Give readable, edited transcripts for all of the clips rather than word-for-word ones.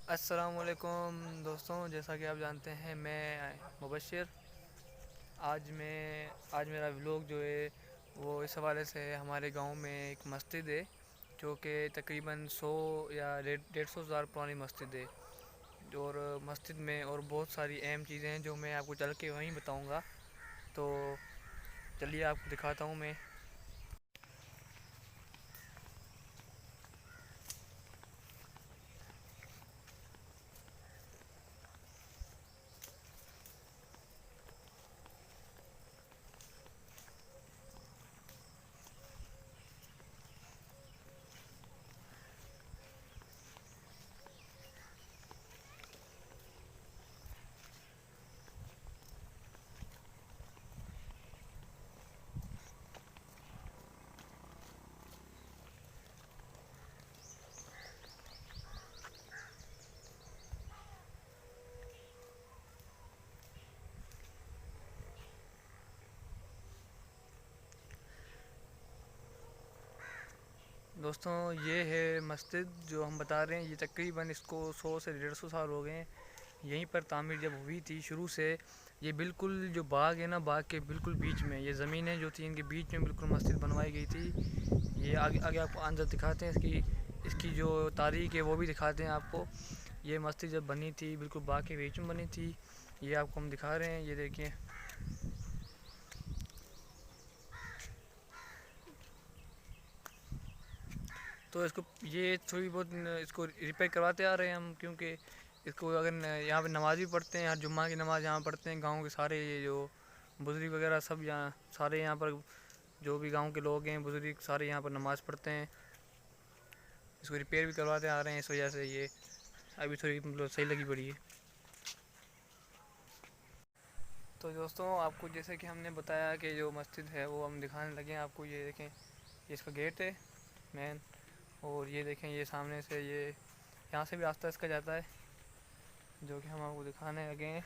السلام علیکم دوستوں، جیسا کہ آپ جانتے ہیں میں مبشر آج میرا ولاگ جو ہے وہ اس حوالے سے ہمارے گاؤں میں ایک مسجد ہے جو کہ تقریباً 100 یا 150 سال پرانی مسجد ہے، اور مسجد میں اور بہت ساری اہم چیزیں ہیں جو میں آپ کو چل کے وہیں بتاؤں گا۔ تو چلیے آپ کو دکھاتا ہوں میں۔ دوستوں، یہ ہے مسجد جو ہم بتا رہے ہیں، یہ تقریباً اس کو 100 سے 150 سال ہو گئے ہیں۔ یہیں پر تعمیر جب ہوئی تھی شروع سے، یہ بالکل جو باغ ہے نا، باغ کے بالکل بیچ میں یہ زمینیں جو تھیں ان کے بیچ میں بالکل مسجد بنوائی گئی تھی۔ یہ آگے آپ کو اندر دکھاتے ہیں، اس کی جو تاریخ ہے وہ بھی دکھاتے ہیں آپ کو۔ یہ مسجد جب بنی تھی بالکل باغ کے بیچ میں بنی تھی، یہ آپ کو ہم دکھا رہے ہیں، یہ دیکھیں۔ تو اس کو یہ تھوڑی بہت اس کو ریپیئر کرواتے آ رہے ہیں ہم، کیونکہ اس کو اگر یہاں پہ نماز بھی پڑھتے ہیں، ہر جمعہ کی نماز یہاں پڑھتے ہیں، گاؤں کے سارے یہ جو بزرگ وغیرہ سب یہاں، سارے یہاں پر جو بھی گاؤں کے لوگ ہیں بزرگ سارے یہاں پر نماز پڑھتے ہیں۔ اس کو ریپیئر بھی کرواتے آ رہے ہیں، اس وجہ سے یہ ابھی تھوڑی صحیح لگی پڑی ہے۔ تو دوستوں، آپ کو جیسے کہ ہم نے بتایا کہ جو مسجد ہے وہ ہم دکھانے لگے ہیں آپ کو۔ یہ دیکھیں، یہ اس کا گیٹ ہے مین، اور یہ دیکھیں یہ سامنے سے یہاں سے بھی راستہ اس کا جاتا ہے جو کہ ہم آپ کو دکھانے لگے ہیں۔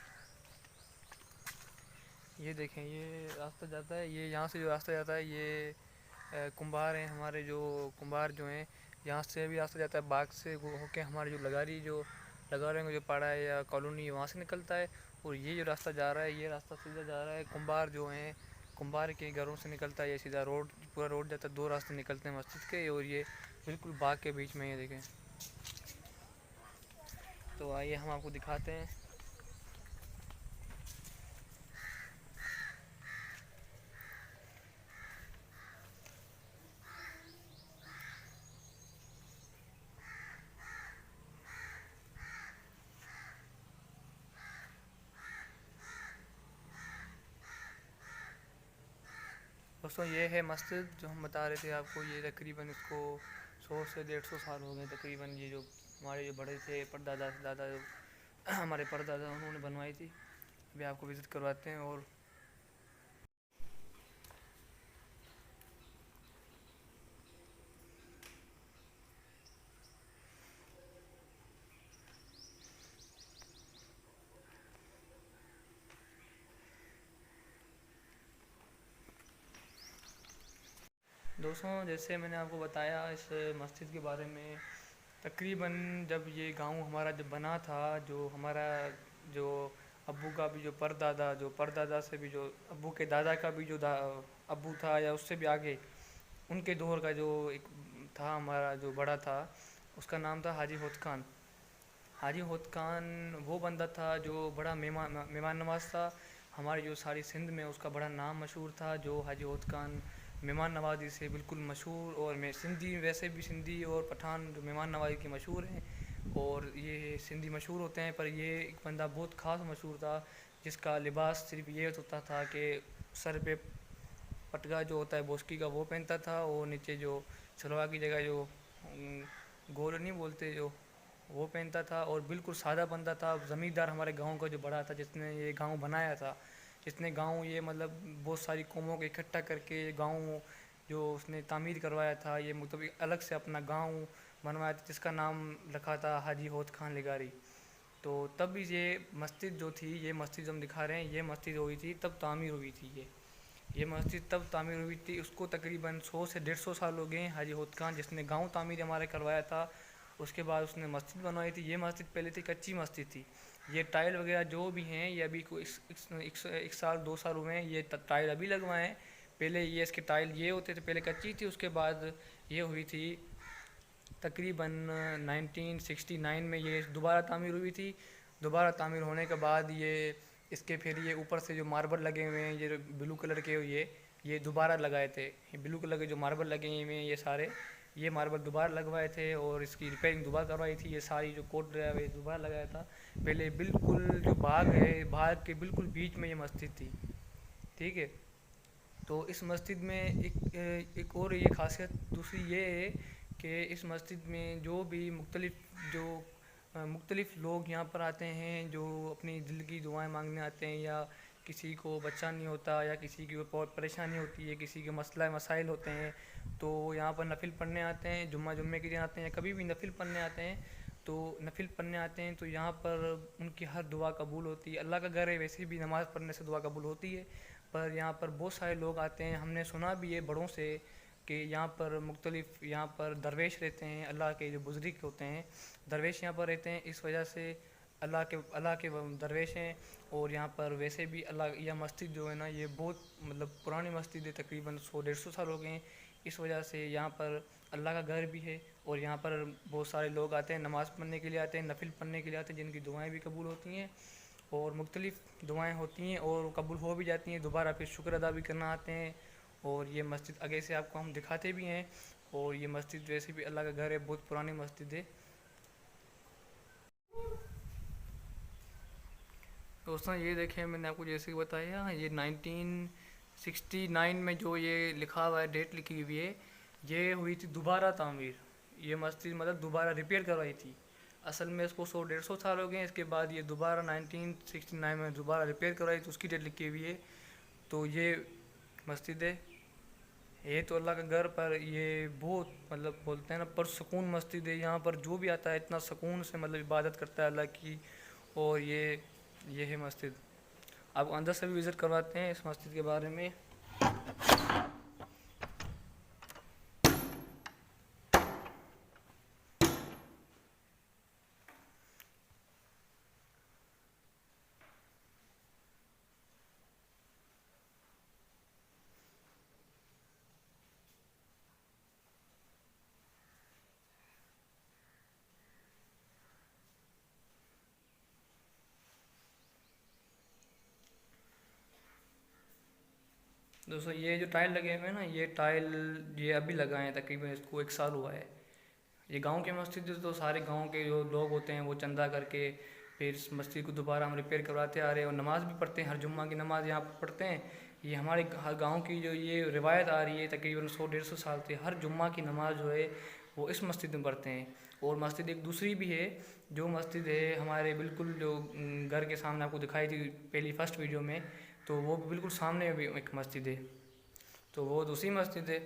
یہ دیکھیں یہ راستہ جاتا ہے، یہ یہاں سے جو راستہ جاتا ہے یہ کمبار ہیں ہمارے، جو کمبار جو ہیں یہاں سے بھی راستہ جاتا ہے، باغ سے ہو کے ہمارے جو لگاریوں کا جو پاڑا ہے یا کالونی ہے وہاں سے نکلتا ہے، اور یہ جو راستہ جا رہا ہے یہ راستہ سیدھا جا رہا ہے کمبار جو ہیں، کمبار کے گھروں سے نکلتا ہے یہ سیدھا روڈ، پورا روڈ جاتا ہے، دو راستے نکلتے ہیں مسجد کے، اور یہ بالکل باغ کے بیچ میں یہ دیکھیں۔ تو آئیے ہم آپ کو دکھاتے ہیں۔ دوستوں، یہ ہے مسجد جو ہم بتا رہے تھے آپ کو، یہ تقریباً اس کو 100 سے 150 سال ہو گئے تقریباً۔ یہ جو ہمارے جو بڑے تھے پردادا سے دادا، جو ہمارے پردادا انہوں نے بنوائی تھی۔ ابھی آپ کو وزٹ کرواتے ہیں۔ اور دوستوں، جیسے میں نے آپ کو بتایا اس مسجد کے بارے میں، تقریباً جب یہ گاؤں ہمارا جب بنا تھا، جو ہمارا جو ابو کا بھی جو پردادا سے بھی جو ابو کے دادا کا بھی جو ابو تھا یا اس سے بھی آگے، ان کے دور کا جو ایک تھا ہمارا جو بڑا تھا، اس کا نام تھا حاجی ہوت خان۔ حاجی ہوت خان وہ بندہ تھا جو بڑا مہمان نواز تھا، ہماری جو ساری سندھ میں اس کا بڑا نام مشہور تھا، جو حاجی ہوت خان مہمان نوازی سے بالکل مشہور، اور میں سندھی ویسے بھی سندھی اور پٹھان جو مہمان نوازی کے مشہور ہیں، اور یہ سندھی مشہور ہوتے ہیں، پر یہ ایک بندہ بہت خاص مشہور تھا جس کا لباس صرف یہ ہوتا تھا کہ سر پہ پٹکا جو ہوتا ہے بوسکی کا وہ پہنتا تھا، اور نیچے جو شلوار کی جگہ جو گول نہیں بولتے جو وہ پہنتا تھا، اور بالکل سادہ بندہ تھا، زمیندار ہمارے گاؤں کا جو بڑا تھا، جس نے یہ گاؤں بنایا تھا، جس نے گاؤں یہ مطلب بہت ساری قوموں کو اکٹھا کر کے یہ گاؤں جو اس نے تعمیر کروایا تھا، یہ مطلب الگ سے اپنا گاؤں بنوایا تھا جس کا نام رکھا تھا حاجی ہوت خان لغاری۔ تو تب یہ مسجد جو تھی، یہ مسجد جو ہم دکھا رہے ہیں، یہ مسجد ہوئی تھی تب تعمیر ہوئی تھی۔ یہ مسجد تب تعمیر ہوئی تھی، اس کو تقریباً 100 سے 150 سال ہو گئے ہیں۔ حاجی ہوت خان جس نے گاؤں تعمیر ہمارے کروایا تھا، اس کے بعد اس نے مسجد بنوائی تھی. یہ مسجد پہلے تھی کچی مسجد تھی. یہ ٹائل وغیرہ جو بھی ہیں یہ ابھی کوئی ایک سال 2 سال ہوئے ہیں یہ ٹائل ابھی لگوائے ہیں. پہلے یہ اس کے ٹائل یہ ہوتے تھے, پہلے کچی تھی, اس کے بعد یہ ہوئی تھی تقریباً 1969 میں یہ دوبارہ تعمیر ہوئی تھی. دوبارہ تعمیر ہونے کے بعد یہ اس کے پھر یہ اوپر سے جو ماربل لگے ہوئے ہیں یہ بلو کلر کے یہ دوبارہ لگائے تھے. یہ بلو کلر کے جو ماربل لگے ہوئے ہیں یہ سارے یہ ماربل دوبارہ لگوائے تھے اور اس کی ریپیئرنگ دوبارہ کروائی تھی. یہ ساری جو کوٹ ہے وہ دوبارہ لگایا تھا. پہلے بالکل جو باغ ہے باغ کے بالکل بیچ میں یہ مسجد تھی. ٹھیک ہے, تو اس مسجد میں ایک اور یہ خاصیت دوسری یہ ہے کہ اس مسجد میں جو بھی مختلف لوگ یہاں پر آتے ہیں جو اپنی دل کی دعائیں مانگنے آتے ہیں, یا کسی کو بچہ نہیں ہوتا, یا کسی کی بہت پریشانی ہوتی ہے, کسی کے مسائل ہوتے ہیں, تو یہاں پر نفل پڑھنے آتے ہیں. جمعے کے دن آتے ہیں, کبھی بھی نفل پڑھنے آتے ہیں تو یہاں پر ان کی ہر دعا قبول ہوتی ہے. اللہ کا گھر ہے, ویسے بھی نماز پڑھنے سے دعا قبول ہوتی ہے, پر یہاں پر بہت سارے لوگ آتے ہیں. ہم نے سنا بھی ہے بڑوں سے کہ یہاں پر درویش رہتے ہیں, اللہ کے جو بزرگ ہوتے ہیں درویش یہاں پر رہتے ہیں. اس وجہ سے اللہ کے درویش ہیں. اور یہاں پر ویسے بھی یہ مسجد جو ہے نا یہ بہت پرانی مسجد ہے, تقریباً 100-150 سال ہو گئے ہیں. اس وجہ سے یہاں پر اللہ کا گھر بھی ہے اور یہاں پر بہت سارے لوگ آتے ہیں, نماز پڑھنے کے لیے آتے ہیں, نفل پڑھنے کے لیے آتے ہیں, جن کی دعائیں بھی قبول ہوتی ہیں اور مختلف دعائیں ہوتی ہیں اور قبول ہو بھی جاتی ہیں. دوبارہ پھر شکر ادا بھی کرنا آتے ہیں. اور یہ مسجد آگے سے آپ کو ہم دکھاتے بھی ہیں. اور یہ مسجد ویسے بھی اللہ کا گھر ہے, بہت پرانی مسجد ہے. دوستوں یہ دیکھیں, میں نے آپ کو جیسے کہ بتایا یہ 1969 میں جو یہ لکھا ہوا ہے, ڈیٹ لکھی ہوئی ہے, یہ ہوئی تھی دوبارہ تعمیر. یہ مسجد دوبارہ ریپیئر کروائی تھی. اصل میں اس کو 100-150 سال ہو گئے ہیں. اس کے بعد یہ دوبارہ 1969 میں دوبارہ ریپیئر کروائی تھی, اس کی ڈیٹ لکھی ہوئی ہے. تو یہ مسجد ہے, یہ تو اللہ کا گھر, پر یہ بہت بولتے ہیں نا پرسکون مسجد ہے. یہاں پر جو بھی آتا ہے اتنا سکون سے عبادت کرتا ہے اللہ کی. اور یہ ہے مسجد. آپ کو اندر سے بھی وزٹ کرواتے ہیں اس مسجد کے بارے میں. دوستوں یہ جو ٹائل لگے ہوئے ہیں نا, یہ ٹائل یہ ابھی لگائے ہیں, تقریباً اس کو 1 سال ہوا ہے. یہ گاؤں کے مسجد تو سارے گاؤں کے جو لوگ ہوتے ہیں وہ چندہ کر کے پھر اس مسجد کو دوبارہ ہم ریپیئر کرواتے آ رہے ہیں. اور نماز بھی پڑھتے ہیں, ہر جمعہ کی نماز یہاں پر پڑھتے ہیں. یہ ہمارے ہر گاؤں کی جو یہ روایت آ رہی ہے تقریباً 100-150 سال سے, ہر جمعہ کی نماز جو ہے وہ اس مسجد میں پڑھتے ہیں. اور مسجد ایک دوسری بھی ہے, جو مسجد ہے ہمارے بالکل جو گھر کے سامنے آپ کو دکھائی تھی پہلی فرسٹ ویڈیو میں, تو وہ بالکل سامنے بھی ایک مسجد ہے, تو وہ دوسری مسجد ہے.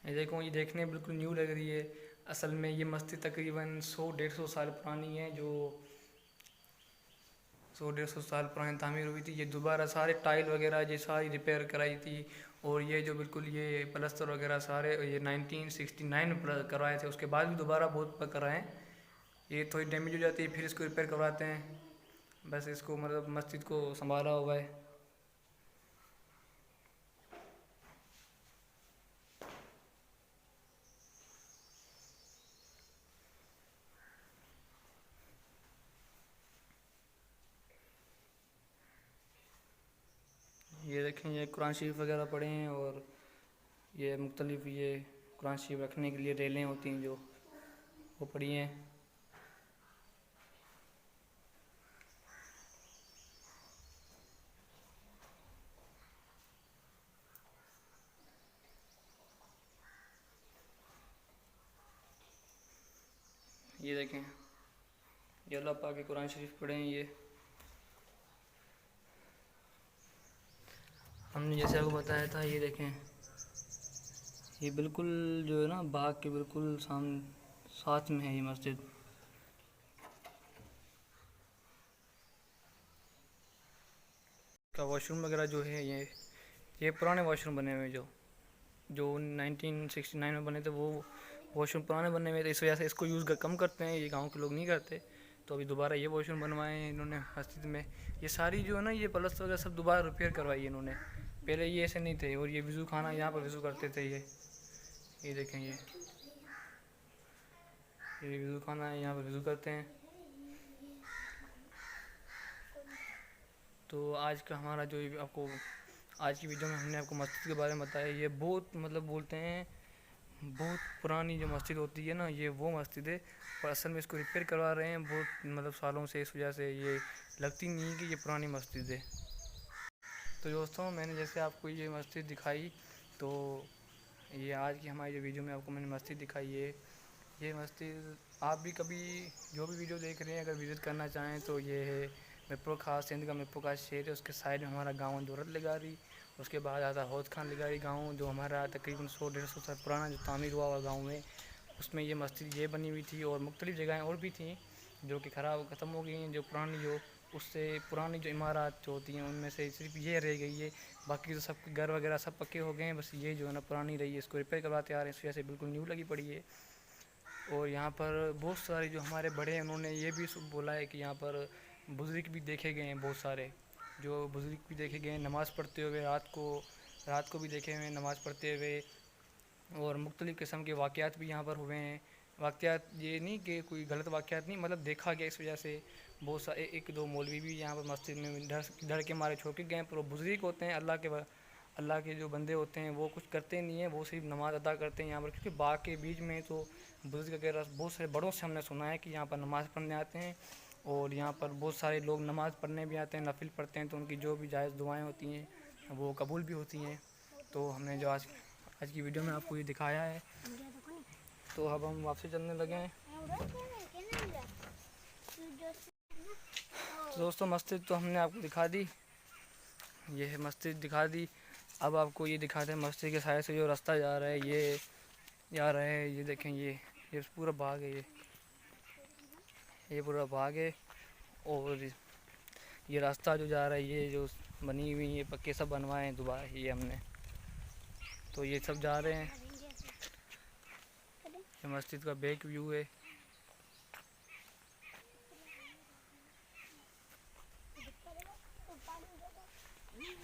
یہ دیکھنے بالکل نیو لگ رہی ہے. اصل میں یہ مسجد تقریباً 100-150 سال پرانی ہے, جو 100-150 سال پرانی تعمیر ہوئی تھی. یہ دوبارہ سارے ٹائل وغیرہ یہ ساری ریپیئر کرائی تھی. اور یہ جو بالکل یہ پلستر وغیرہ سارے یہ 1969 میں کروائے تھے, اس کے بعد بھی دوبارہ بہت کرائے ہیں. یہ تھوڑی ڈیمیج ہو جاتی ہے, پھر اس کو ریپیئر کرواتے ہیں. بس اس کو مسجد کو سنبھالا ہوا ہے. یہ دیکھیں, یہ قرآن شریف وغیرہ پڑھے ہیں, اور یہ مختلف یہ قرآن شریف رکھنے کے لیے ریلیں ہوتی ہیں جو وہ پڑھی ہیں. یہ دیکھیں, یہ اللہ پاک کے قرآن شریف پڑھے ہیں. یہ ہم نے جیسے آپ کو بتایا تھا, یہ دیکھیں یہ بالکل جو ہے نا باغ کے بالکل ساتھ میں ہے یہ مسجد. کا واش روم وغیرہ جو ہے یہ پرانے واش روم بنے ہوئے جو 1969 میں بنے تھے، وہ واش روم پرانے بنے ہوئے تھے، اس وجہ سے اس کو یوز کم کرتے ہیں، یہ گاؤں کے لوگ نہیں کرتے، تو ابھی دوبارہ یہ واش روم بنوائے ہیں انہوں نے مسجد میں۔ یہ ساری جو ہے نا یہ پلستر وغیرہ سب دوبارہ ریپیئر کروائی ہے انہوں نے، پہلے یہ ایسے نہیں تھے، اور یہ وضو خانہ یہاں پر وضو کرتے تھے، یہ دیکھیں یہ وضو خانہ ہے، یہاں پر وضو کرتے ہیں۔ تو آج کا ہمارا جو آپ کو آج کی ویڈیو میں ہم نے آپ کو مسجد کے بارے میں بتایا، یہ بہت بولتے ہیں بہت پرانی جو مسجد ہوتی ہے نا، یہ وہ مسجد ہے، اور اصل میں اس کو ریپیئر کروا رہے ہیں بہت سالوں سے، اس وجہ سے یہ لگتی نہیں ہے کہ یہ پرانی مسجد ہے۔ تو دوستوں، میں نے جیسے آپ کو یہ مسجد دکھائی، تو یہ آج کی ہماری جو ویڈیو میں آپ کو میں نے مسجد دکھائی ہے، یہ مسجد آپ بھی کبھی جو بھی ویڈیو دیکھ رہے ہیں اگر وزٹ کرنا چاہیں تو یہ ہے میرپور خاص، سندھ کا میرپور خاص شہر ہے، اس کے سائڈ میں ہمارا گاؤں دولت لگاری، اس کے بعد آتا ہود خان لگاری گاؤں، جو ہمارا تقریباً 100-150 سال پرانا جو تعمیر ہوا گاؤں میں، اس میں یہ مسجد یہ بنی ہوئی تھی، اور مختلف جگہیں اور بھی تھیں جو کہ ختم ہو گئی ہیں، جو پرانی اس سے پرانی جو عمارات جو ہوتی ہیں ان میں سے صرف یہ رہ گئی ہے، باقی تو سب گھر وغیرہ سب پکے ہو گئے ہیں، بس یہ جو ہے نا پرانی رہی ہے، اس کو ریپیئر کرواتے آ رہے ہیں، اس وجہ سے بالکل نیو لگی پڑی ہے۔ اور یہاں پر بہت سارے جو ہمارے بڑے ہیں انہوں نے یہ بھی بولا ہے کہ یہاں پر بزرگ بھی دیکھے گئے ہیں، بہت سارے جو بزرگ بھی دیکھے گئے ہیں نماز پڑھتے ہوئے، رات کو بھی دیکھے ہوئے ہیں نماز پڑھتے ہوئے، اور مختلف قسم کے واقعات بھی یہاں پر ہوئے ہیں۔ واقعات یہ نہیں کہ کوئی غلط واقعات نہیں، دیکھا گیا، اس وجہ سے بہت سارے 1-2 مولوی بھی یہاں پر مسجد میں ڈر کے مارے چھوڑ کے گئے ہیں، پر وہ بزرگ ہوتے ہیں، اللہ کے جو بندے ہوتے ہیں وہ کچھ کرتے نہیں ہیں، وہ صرف نماز ادا کرتے ہیں یہاں پر، کیونکہ باغ کے بیچ میں تو بزرگ وغیرہ بہت سارے بڑوں سے ہم نے سنا ہے کہ یہاں پر نماز پڑھنے آتے ہیں، اور یہاں پر بہت سارے لوگ نماز پڑھنے بھی آتے ہیں، نفل پڑھتے ہیں، تو ان کی جو بھی جائز دعائیں ہوتی ہیں وہ قبول بھی ہوتی ہیں۔ تو ہم نے جو آج کی ویڈیو میں آپ کو یہ دکھایا ہے، تو اب ہم واپسی چلنے لگے ہیں۔ تو دوستوں، مسجد تو ہم نے آپ کو دکھا دی، یہ ہے مسجد دکھا دی، اب آپ کو یہ دکھاتے ہیں مسجد کے سائے سے جو راستہ جا رہا ہے، یہ دیکھیں، یہ پورا باغ ہے، یہ پورا باغ ہے، اور یہ راستہ جو جا رہا ہے، یہ جو بنی ہوئی یہ پکے سب بنوائے ہیں دوبارہ یہ ہم نے، تو یہ سب جا رہے ہیں، یہ مسجد کا بیک ویو ہے۔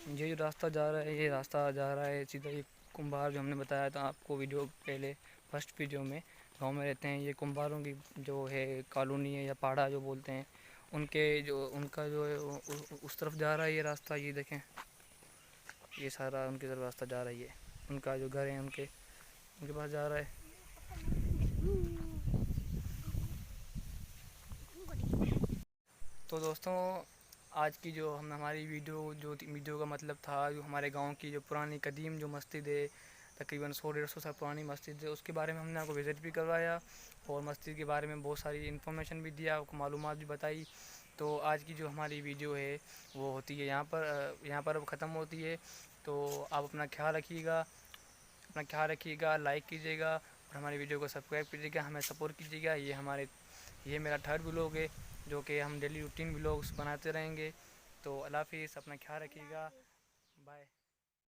یہ جو راستہ جا رہا ہے، یہ راستہ جا رہا ہے سیدھا، یہ کمبار جو ہم نے بتایا تھا آپ کو ویڈیو پہلے فرسٹ ویڈیو میں، گاؤں میں رہتے ہیں، یہ کمباروں کی جو ہے کالونی ہے یا پاڑا جو بولتے ہیں، ان کا جو ہے اس طرف جا رہا ہے یہ راستہ، یہ دیکھیں یہ سارا ان کی طرف راستہ جا رہا ہے، یہ ان کا جو گھر ہے ان کے پاس جا رہا ہے۔ تو دوستوں، آج کی جو ہماری ویڈیو کا مطلب تھا، جو ہمارے گاؤں کی جو پرانی قدیم جو مسجد ہے، تقریباً 100-150 سال پرانی مسجد ہے، اس کے بارے میں ہم نے آپ کو وزٹ بھی کروایا، اور مسجد کے بارے میں بہت ساری انفارمیشن بھی دیا، آپ کو معلومات بھی بتائی۔ تو آج کی جو ہماری ویڈیو ہے وہ ہوتی ہے یہاں پر اب ختم ہوتی ہے، تو آپ اپنا خیال رکھیے گا، لائک کیجیے گا، اور ہماری ویڈیو کو سبسکرائب کیجیے گا، ہمیں سپورٹ کیجیے گا۔ یہ میرا 3rd ولاگ ہے، جو کہ ہم ڈیلی روٹین ولاگس بناتے رہیں گے۔ تو اللہ حافظ، اپنا خیال رکھیے گا، بائے۔